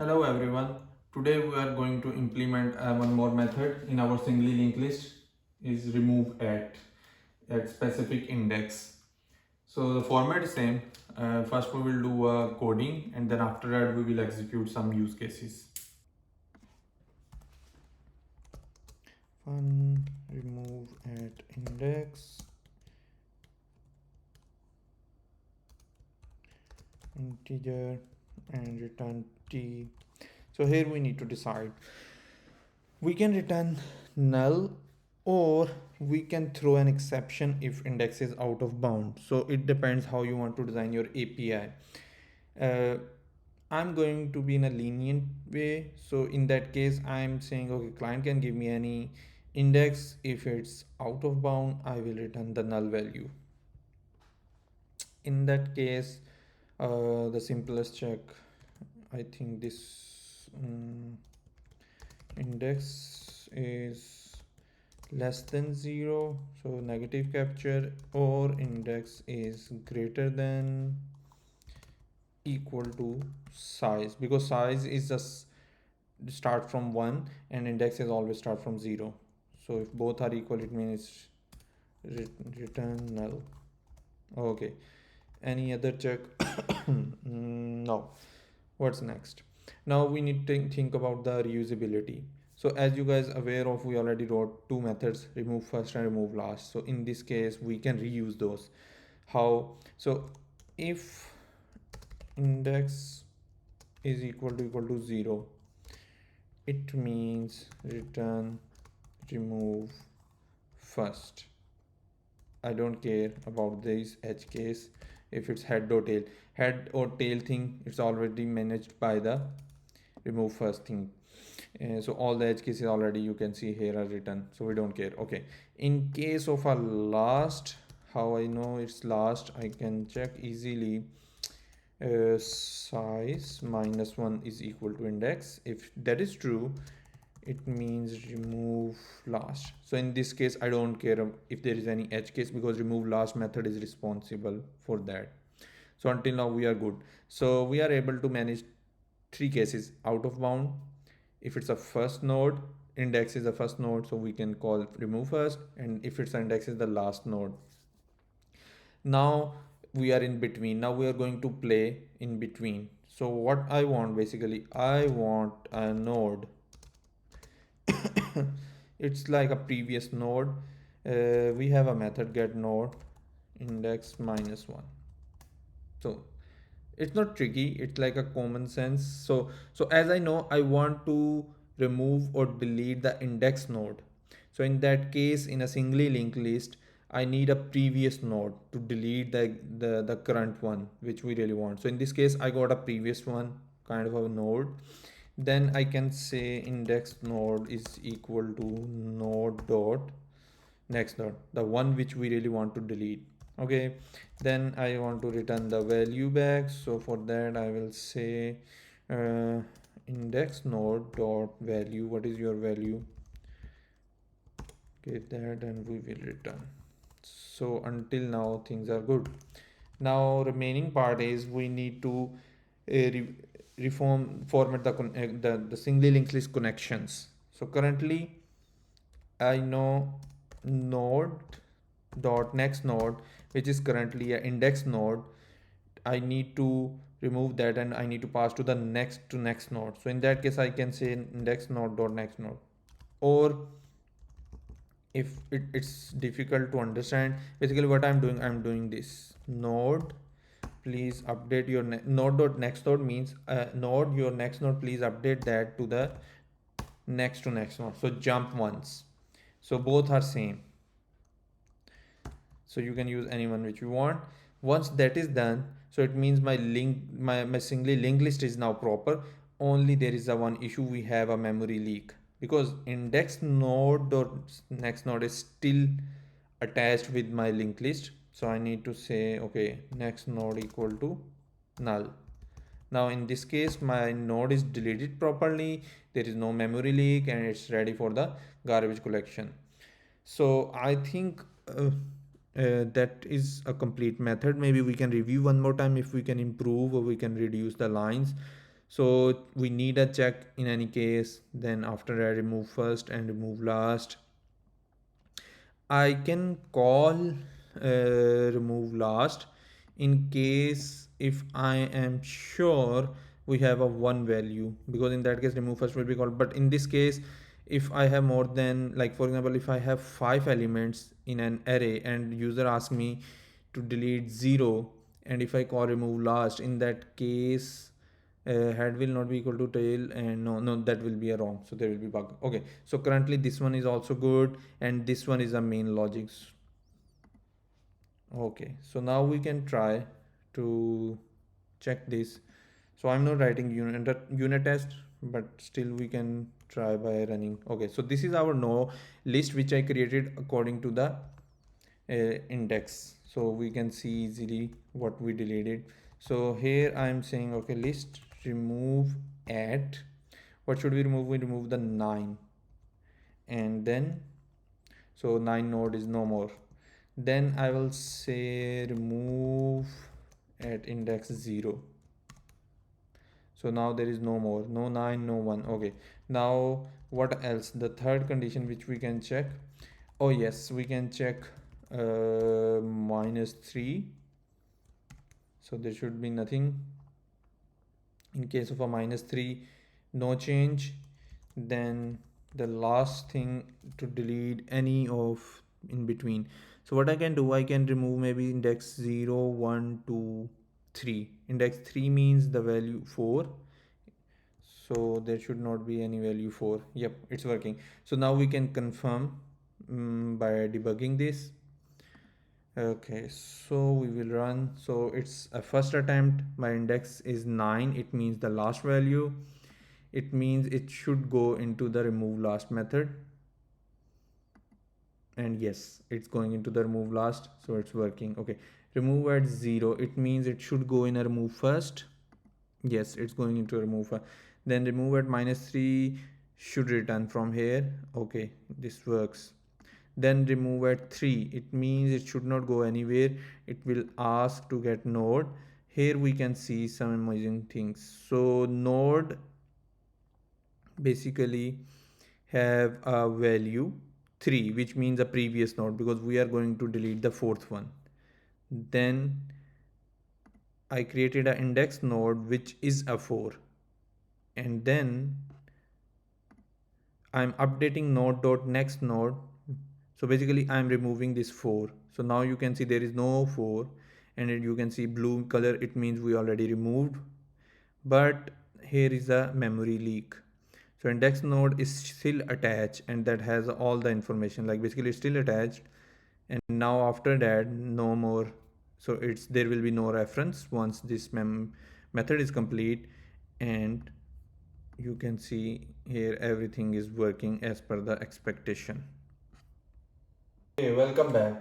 Hello everyone. Today we are going to implement one more method in our singly linked list is remove at specific index. So the format is same. First we will do a coding and then after that we will execute some use cases. Fun remove at index integer and return t. So here we need to decide, we can return null or we can throw an exception if index is out of bound. So it depends how you want to design your API. I'm going to be in a lenient way. So in that case, I'm saying, okay, client can give me any index. If it's out of bound, I will return the null value. In that case, the simplest check, I think this index is less than 0, so negative capture, or index is greater than equal to size, because size is just start from 1 and index is always start from 0. So if both are equal, it means return null. Okay, any other check? No. What's next? Now we need to think about the reusability. So as you guys aware of, we already wrote two methods, remove first and remove last. So in this case we can reuse those. How? So if index is equal to 0, it means return remove first. I don't care about this edge case. If it's head or tail thing, it's already managed by the remove first thing. So all the edge cases already you can see here are written, so we don't care. Okay, in case of a last, how I know it's last? I can check easily. Size minus 1 is equal to index. If that is true, it means remove last. So in this case I don't care if there is any edge case, because remove last method is responsible for that. So until now we are good. So we are able to manage three cases: out of bound, if it's a first node, index is the first node, so we can call remove first, and if it's index is the last node. Now we are in between. Now we are going to play in between. So what I want, basically I want a node. It's like a previous node. We have a method get node index minus 1. So it's not tricky, it's like a common sense. So as I know, I want to remove or delete the index node. So in that case, in a singly linked list, I need a previous node to delete the current one which we really want. So in this case I got a previous one, kind of a node. Then I can say index node is equal to node dot next node, the one which we really want to delete. Okay, then I want to return the value back. So for that I will say index node dot value. What is your value? Okay, that, and we will return. So until now things are good. Now remaining part is we need to reform format the singly linked list connections. So currently I know node dot next node, which is currently an index node. I need to remove that and I need to pass to the next node. So in that case I can say index node dot next node. Or if it's difficult to understand, basically what I'm doing this node, please update your node dot next node means node your next node, please update that to the next to next node. So jump once, so both are same. So you can use anyone which you want. Once that is done, so it means my singly linked list is now proper. Only there is a one issue, we have a memory leak, because index node or next node is still attached with my linked list. So I need to say, okay, next node equal to null. Now in this case my node is deleted properly, there is no memory leak, and it's ready for the garbage collection. So I think that is a complete method. Maybe we can review one more time if we can improve or we can reduce the lines. So we need a check in any case. Then after I remove first and remove last, I can call remove last in case if I am sure we have a one value, because in that case remove first will be called. But in this case, if I have more than, like for example, if I have 5 elements in an array and user asks me to delete 0, and if I call remove last, in that case head will not be equal to tail, and no, that will be a wrong, so there will be bug. Okay, so currently this one is also good, and this one is a main logic. Okay, so now we can try to check this. So I'm not writing unit test, but still we can try by running. Okay, so this is our no list which I created according to the index, so we can see easily what we deleted. So here I'm saying, okay, list remove at, what should we remove? We remove the 9, and then so 9 node is no more. Then I will say remove at index 0. So now there is no more, no 9, no 1. Okay, now what else? The third condition which we can check, oh yes, we can check -3. So there should be nothing. In case of a -3, no change. Then the last thing, to delete any of in between. So what I can do, I can remove maybe index 0, 1, 2, 3. Index 3 means the value 4, so there should not be any value 4. Yep, it's working. So now we can confirm by debugging this. Okay, so we will run. So it's a first attempt, my index is 9, it means the last value. It means it should go into the remove last method, and yes, it's going into the remove last, so it's working. Okay, remove at 0, it means it should go in a remove first. Yes, it's going into a remove first. Then remove at -3 should return from here. Okay, this works. Then remove at 3, it means it should not go anywhere, it will ask to get node. Here we can see some amazing things. So node basically have a value 3, which means a previous node, because we are going to delete the fourth one. Then I created an index node which is a 4, and then I'm updating node dot next node. So basically I'm removing this 4. So now you can see there is no 4, and you can see blue color, it means we already removed. But here is a memory leak. So index node is still attached, and that has all the information, like basically it's still attached, and now after that no more. So it's, there will be no reference once this method is complete, and you can see here everything is working as per the expectation. Okay, welcome back.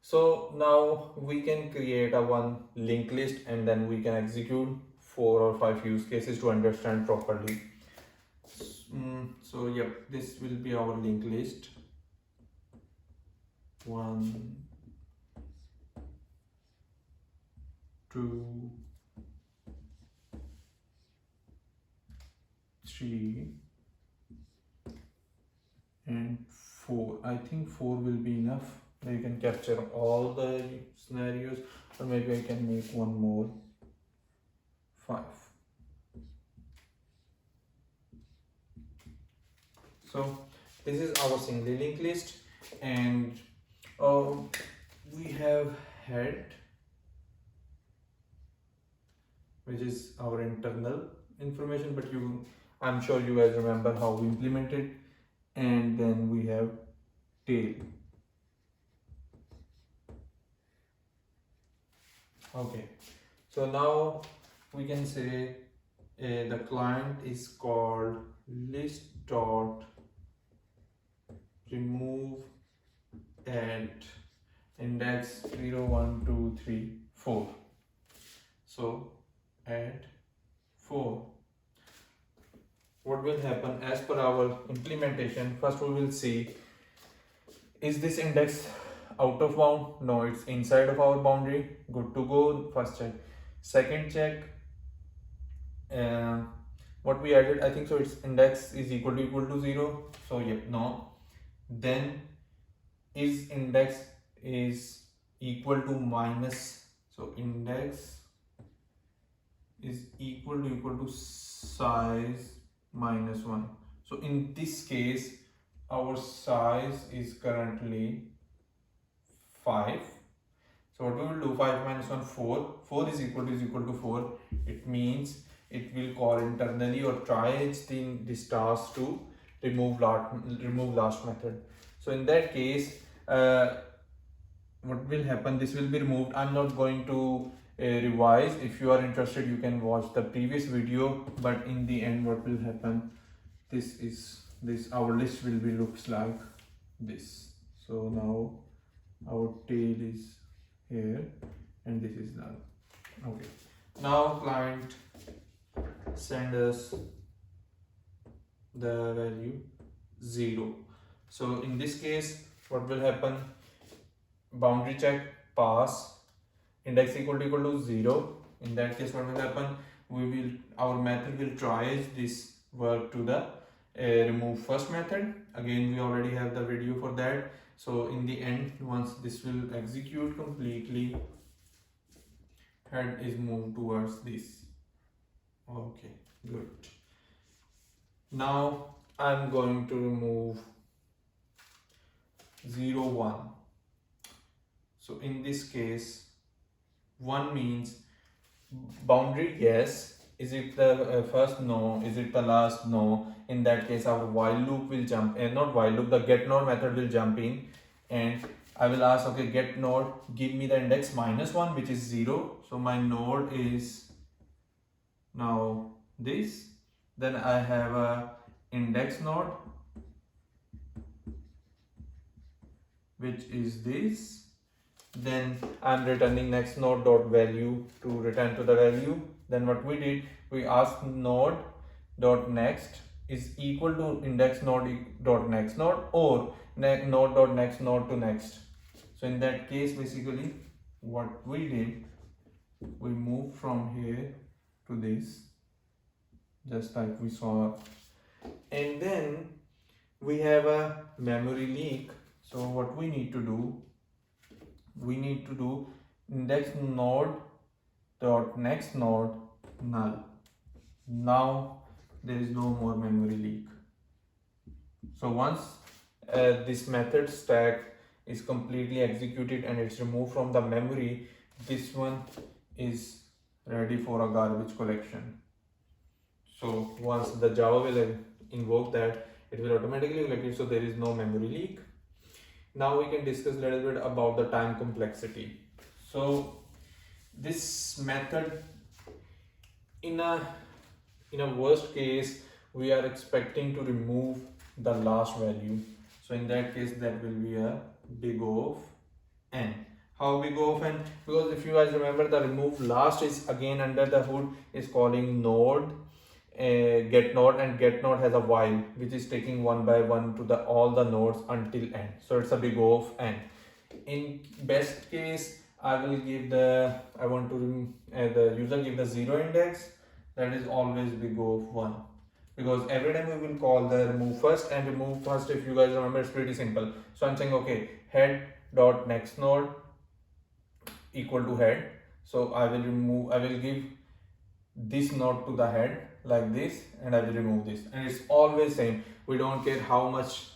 So now we can create a one linked list, and then we can execute 4 or 5 use cases to understand properly. So yep, this will be our linked list. 1, 2, 3, and 4. I think 4 will be enough. You can capture all the scenarios, or maybe I can make one more. 5. So this is our single linked list, and we have head, which is our internal information, but I'm sure you guys remember how we implemented. And then we have tail. Okay, so now we can say the client is called list dot remove at index 0, 1, 2, 3, 4. So at 4, what will happen as per our implementation? First we will see, is this index out of bound? No, it's inside of our boundary. Good to go. First check. Second check, what we added, I think so its index is equal to 0. So yep, no. Then is index is equal to minus, so index is equal to size minus 1. So in this case our size is currently 5. So what we will do, 5 minus 1, 4. 4 is equal to 4. It means it will call internally or try this task to remove last method. So in that case, what will happen, this will be removed. I'm not going to revise. If you are interested, you can watch the previous video, but in the end what will happen, our list will be looks like this. So now our tail is here and this is null. Okay, now client send us the value 0. So in this case what will happen, boundary check pass index equal to 0. In that case what will happen, our method will try this work to the remove first method. Again, we already have the video for that. So in the end, once this will execute completely, head is moved towards this. Okay, good. Now I'm going to remove 0 1. So in this case 1 means boundary yes. Is it the first? No. Is it the last? No. In that case our while loop will jump, and not while loop, the get node method will jump in, and I will ask, okay, get node, give me the index minus 1, which is 0. So my node is now this. Then I have a index node, which is this. Then I'm returning next node dot value to return to the value. Then what we did, we asked node dot next is equal to index node dot next node, or node dot next node to next. So in that case, basically what we did, we moved from here to this, just like we saw, and then we have a memory leak. So what we need to do, index node dot next node null. Now there is no more memory leak. So once this method stack is completely executed and it's removed from the memory, this one is ready for a garbage collection. So once the Java will invoke that, it will automatically collect it, so there is no memory leak. Now we can discuss a little bit about the time complexity. So this method, in a worst case, we are expecting to remove the last value. So in that case, that will be a big O of n. How big O of n? Because if you guys remember, the remove last is again under the hood is calling node, get node, and get node has a while which is taking one by one to all the nodes until n. So it's a big O of n. In best case, I want to the user give the 0 index. That is always big O of 1, because every time we will call the remove first, and remove first, if you guys remember, it's pretty simple. So I'm saying, okay, head dot next node equal to head. So I will give this node to the head like this, and I will remove this, and it's always same. We don't care how much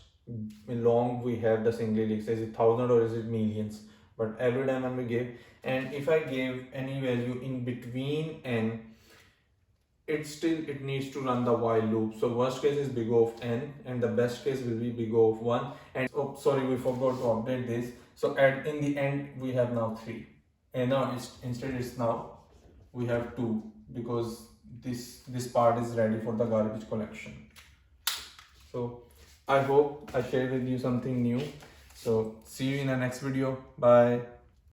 long we have the SinglyLinks, is it 1000 or is it millions, but every time when we give, and if I give any value in between n, it needs to run the while loop. So worst case is big O of n, and the best case will be big O of 1. And oh sorry, we forgot to update this. So in the end we have now 3, and now instead it's now we have 2, because this part is ready for the garbage collection. So I hope I shared with you something new. So see you in the next video. Bye.